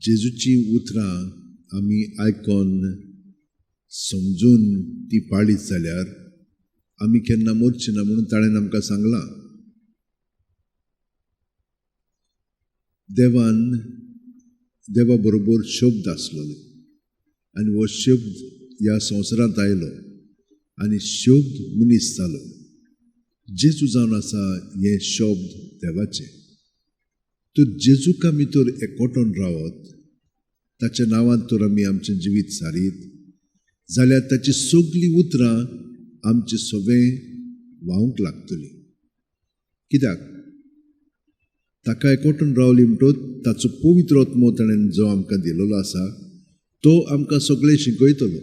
जेजूची उतरां आमी आयकोन समजून ती पाळीत जाल्यार आमी केन्ना मरची ना म्हणून ताणें आमकां सांगलां. देवा बरोबर शब्द आसलोलो आनी हो शब्द ह्या संवसारांत आयलो आनी शब्द मनीस जालो. जेजू जावन आसा हे शब्द देवाचे. तर जेजूक आमी तर एकवटून रावत, ताच्या नांवांत तर आमी आमचें जिवीत सारीत जाल्यार ताची सगळीं उतरां आमचें सगळें व्हांवूंक लागतलीं. कित्याक ताका एकवटून रावली म्हणटच ताचो पवित्र आत्मो ताणें जो आमकां दिलेलो आसा तो आमकां सगळें शिकयतलो,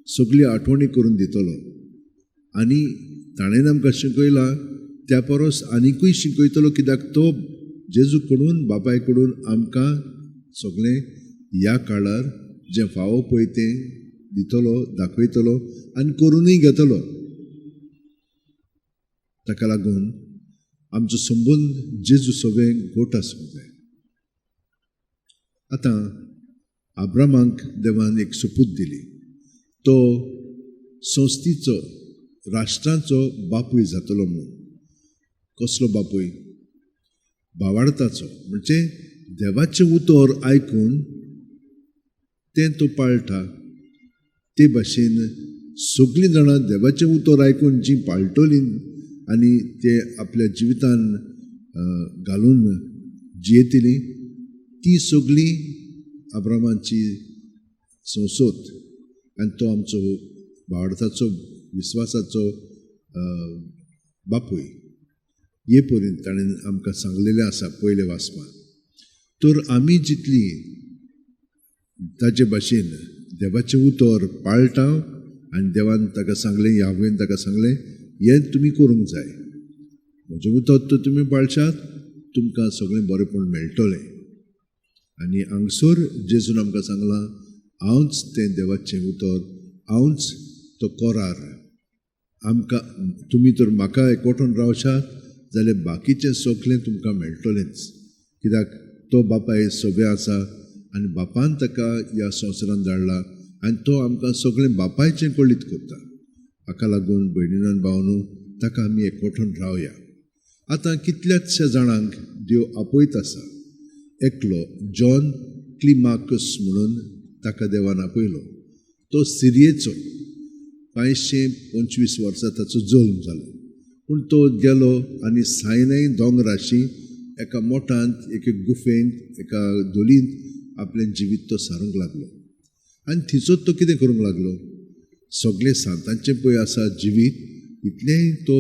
सगळी आठवणी करून दितलो. आनी ताणें आमकां शिकयलां त्या परस आनिकूय शिकयतलो, कित्याक तो जेजू कडून बापाय कडून आमकां सगळें ह्या काळार जें फावो पळय तें दितलो, दाखयतलो आनी करूनय घेतलो. ताका लागून आमचो संबंद जेजू सगळें घट आसूंक जाय. आतां अब्रामाक देवान एक सुपूत दिली. तो संस्थेचो, राष्ट्रांचो बापूय जातलो म्हणून. कसलो बापूय? भावार्थाचो. म्हणजे देवाचें उतर आयकून तें तो पाळटा. ते भाशेन सगळीं जाणां देवाचें उतर आयकून जीं पाळटलीं आनी ते आपल्या जिवितान घालून जियेतलीं ती सगळीं अब्रामाची संसद. आनी तो आमचो भावार्थाचो, विस्वासाचो बापूय. हे पर्यंत ताणें आमकां सांगलेलें आसा पयले वाचपान. तर आमी जितली ताचे भाशेन देवाचें उतर पाळटा आनी देवान ताका सांगलें, यावेन ताका सांगलें हें तुमी करूंक जाय. म्हजें उतर तर तुमी पाळशात तुमकां सगळें बरेंपण मेळटलें. आनी हांगसर जेजून आमकां सांगलां हांवच तें देवाचें उतर, हांवच तो कोरार. आमकां तुमी तर म्हाका एकवटून रावशात जाल्यार बाकीचें सगळें तुमकां मेळटलेंच. कित्याक तो बापाय सगळें आसा आनी बापान ताका ह्या संवसारांत धाडला आनी तो आमकां सगळें बापायचें कळीत करता. हाका लागून भयणीन भावनो ताका आमी एकवटून रावया. आतां कितल्याशा जाणांक देव आपयत आसा. एकलो जॉन क्लिमाकस म्हणून ताका देवान आपयलो. तो सिरियेचो 525 वर्सां ताचो जल्म जालो. पूण तो गेलो आनी सायनाय दोंगराशी एका मोठांत एका गुफेंत एका दोलींत आपलें जिवीत तो सारूंक लागलो. आनी थिचोच तो कितें करूंक लागलो? सगळें सांतांचें पळय आसा जिवीत इतलेंय तो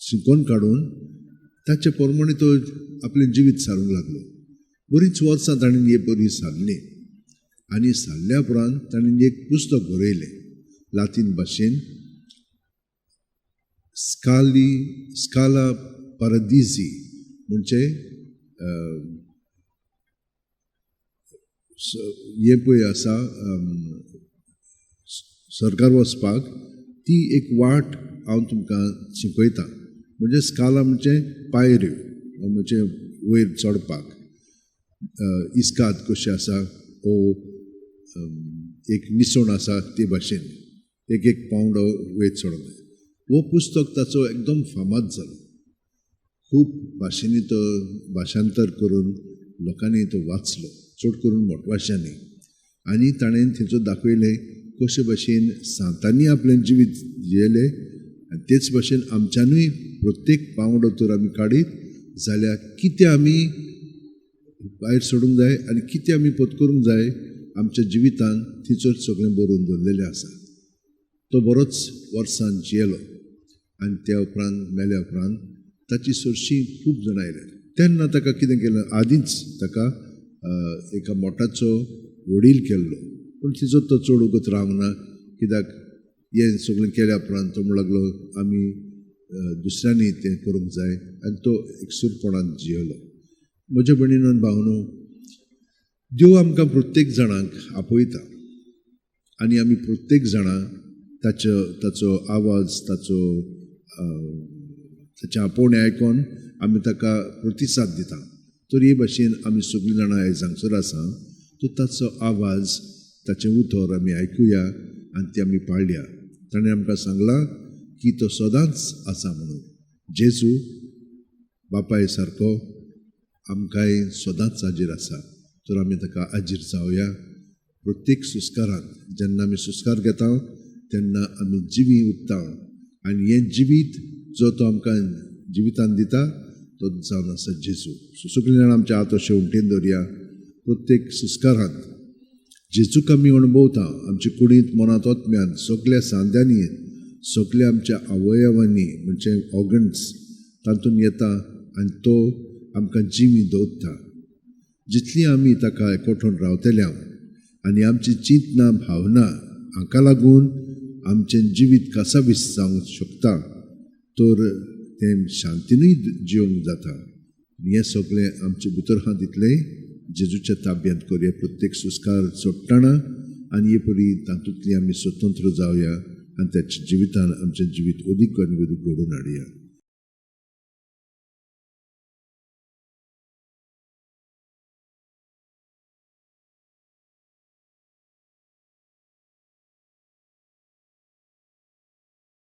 शिकोवन काडून ताचे प्रमाणे तो आपलें जिवीत सारूंक लागलो. बरींच वर्सां ताणें हे बरी सारलीं. आनी सारल्या उपरांत ताणें एक पुस्तक बरयलें लातीन भाशेन, स्काला पारादिसी. म्हणजे हे पळय आसा सरकार वचपाक ती एक वाट हांव तुमकां शिकयतां. म्हणजे स्काला म्हणजे पायऱ्यो, म्हणजे वयर चडपाक. इस्कात कशी आसा ओ एक निसवण आसा ते भाशेन एक पावंड वयर चडप. हो पुस्तक ताचो एकदम फामाद जालो. खूब भाशेनी तो भाशांतर करून लोकांनी तो वाचलो, चड करून मोठभाशांनी. आनी ताणें थंयचो दाखयलें कशे भाशेन सांतांनी आपलें जिवीत जियेलें आनी तेच भाशेन आमच्यानूय प्रत्येक पावंडो तर आमी काडीत जाल्यार कितें आमी भायर सोडूंक जाय आनी कितें आमी पत्करूंक जाय आमच्या जिवितान थंयचर सगळें बरोवन दवरलेलें आसा. तो बरोच वर्सां जियेलो आनी त्या उपरांत मेल्या उपरांत ताची चडशीं खूब जाणां आयले. तेन्ना ताका कितें केलें? आदींच ताका एका मोठाचो वडील केल्लो. पूण तिचो तो चड वगत रावंक ना. कित्याक हें सगळें केल्या उपरांत तो म्हणूंक लागलो आमी दुसऱ्यांनी तें करूंक जाय आनी तो एकसूरपणान जियेलो. म्हज्या भयणीन भावनो, देव आमकां प्रत्येक जाणांक आपयता आनी आमी प्रत्येक जाणां ताचो आवाज, ताचें आपोवणें आयकोन आमी ताका प्रतिसाद दिता. तर हे भाशेन आमी सगळीं जाणां आयज हांगसर आसा तो ताचो आवाज ताचें उतर आमी आयकुया आनी ती आमी पाळया. ताणें आमकां सांगलां की तो सदांच आसा म्हणून. जेजू बापाय सारको आमकांय सदांच हाजीर आसा. तर आमी ताका हाजीर जावया. प्रत्येक सुस्कारांत जेन्ना आमी सुस्कार घेता तेन्ना आमी जिवी उत्ता आनी हें जिवीत जो तो आमकां जिवितान दिता तो जावन आसा जेजू. सगळीं जाणां आमच्या हात अशें उमटेन दवरया. प्रत्येक सुस्कारांत जेजूक आमी अणभवता आमचे कुडींत मनांत ओतम्यान सगळ्या सांद्यांनी सगळ्या आमच्या अवयवांनी म्हणजे ऑर्गन्स तातूंत येता आनी तो आमकां जिवी दवरता. जितली आमी ताका एकवटून रावतल्या आनी आमची चिंतना भावना हाका लागून आमचें जिवीत कासावीस जावंक शकता तर तें शांतीनूय जिवंक जाता. हें सगळें आमचे भितर आहा तितलें जेजूच्या ताब्यांत करया प्रत्येक सुस्कार सोडटना आनी हे परी तातूंतली आमी स्वतंत्र जावया आनी त्याच्या जिवितान आमचें जिवीत अदीक आनी अदीक घडोवन हाडया.